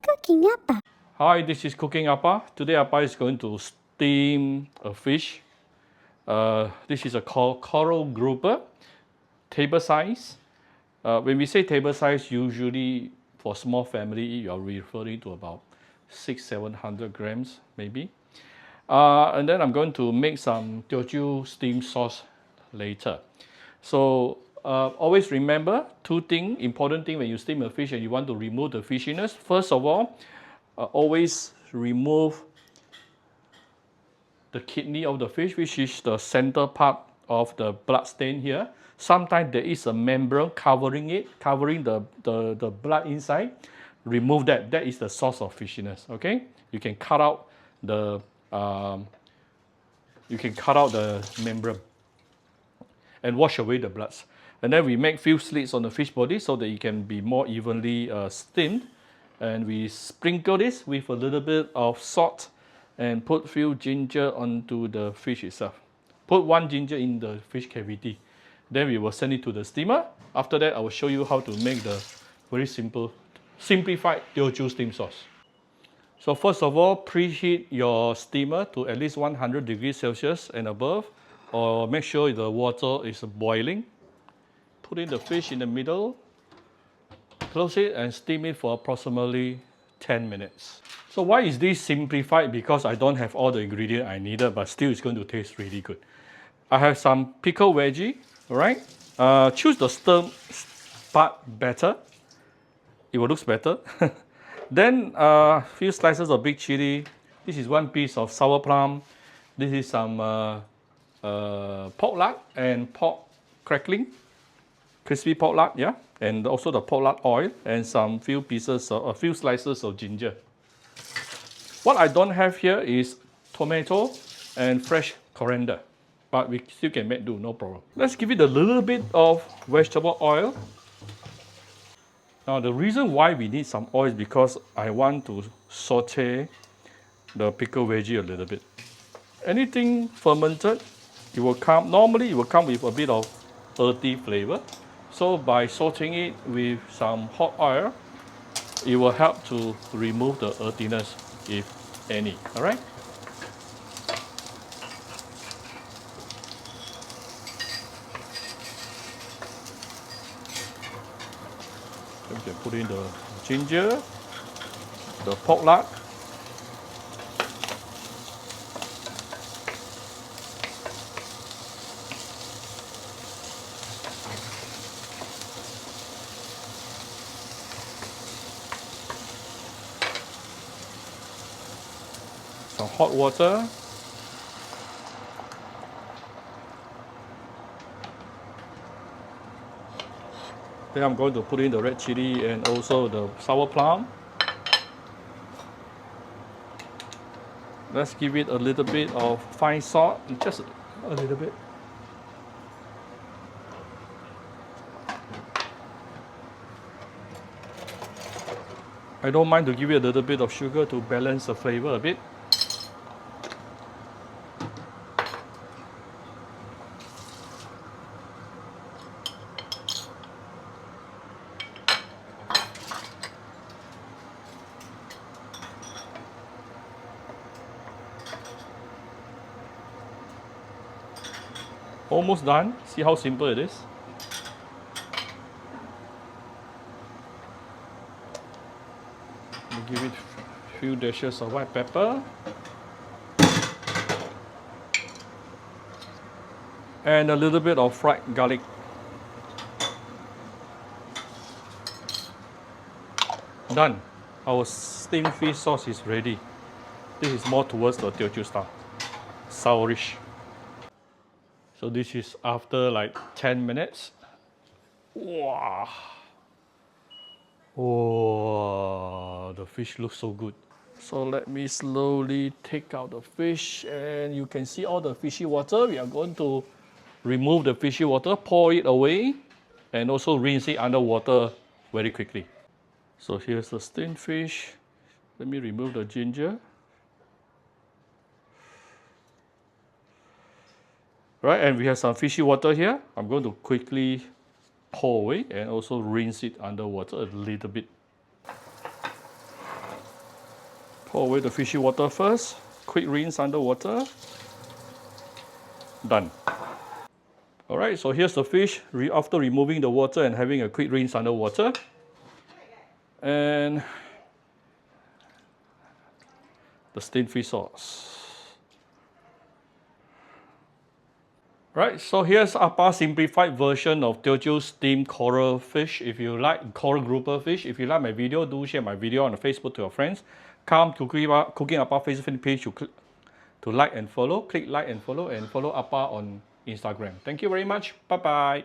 Cooking Appa. Hi, this is Cooking Appa. Today Appa is going to steam a fish. This is a coral grouper, table size. When we say table size, usually for small family, you are referring to about 600-700 grams maybe. And then I'm going to make some Teochew steam sauce later. So always remember two things, important thing when you steam a fish and you want to remove the fishiness. First of all, always remove the kidney of the fish, which is the center part of the blood stain here. Sometimes there is a membrane covering it, covering the blood inside. Remove that. That is the source of fishiness. Okay, you can cut out the membrane and wash away the bloods. And then we make few slits on the fish body so that it can be more evenly steamed. And we sprinkle this with a little bit of salt and put few ginger onto the fish itself. Put one ginger in the fish cavity. Then we will send it to the steamer. After that, I will show you how to make the very simplified Teochew steam sauce. So first of all, preheat your steamer to at least 100 degrees Celsius and above, or make sure the water is boiling. Put in the fish in the middle, close it and steam it for approximately 10 minutes. So why is this simplified? Because I don't have all the ingredients I needed, but still it's going to taste really good. I have some pickled veggie, all right? Choose the stem part better. It will look better. Then a few slices of big chili. This is one piece of sour plum. This is some pork lard and pork crackling. Crispy pork lard, yeah, and also the pork lard oil and a few slices of ginger. What I don't have here is tomato and fresh coriander, but we still can make do, no problem. Let's give it a little bit of vegetable oil. Now the reason why we need some oil is because I want to saute the pickled veggie a little bit. Anything fermented, normally it will come with a bit of earthy flavor. So by sauteing it with some hot oil, it will help to remove the earthiness, if any. All right. Then we can put in the ginger, the pork lard, some hot water, then I'm going to put in the red chili and also the sour plum. Let's give it a little bit of fine salt, just a little bit. I don't mind to give it a little bit of sugar to balance the flavor a bit. Almost done. See how simple it is? Give it a few dashes of white pepper. And a little bit of fried garlic. Done. Our steamed fish sauce is ready. This is more towards the Teochew style. Sourish. So this is after like 10 minutes. Wow. Oh, the fish looks so good. So let me slowly take out the fish, and you can see all the fishy water. We are going to remove the fishy water, pour it away, and also rinse it under water very quickly. So here's the steamed fish. Let me remove the ginger. Right, and we have some fishy water here. I'm going to quickly pour away and also rinse it under water a little bit. Pour away the fishy water first. Quick rinse under water. Done. Alright, so here's the fish after removing the water and having a quick rinse under water. And the steamed fish sauce. Right, so here's Appa's simplified version of Teochew steamed coral fish. If you like coral grouper fish, if you like my video, do share my video on Facebook to your friends. Come to Cooking Appa Facebook page to like and follow. Click like and follow Appa on Instagram. Thank you very much. Bye-bye.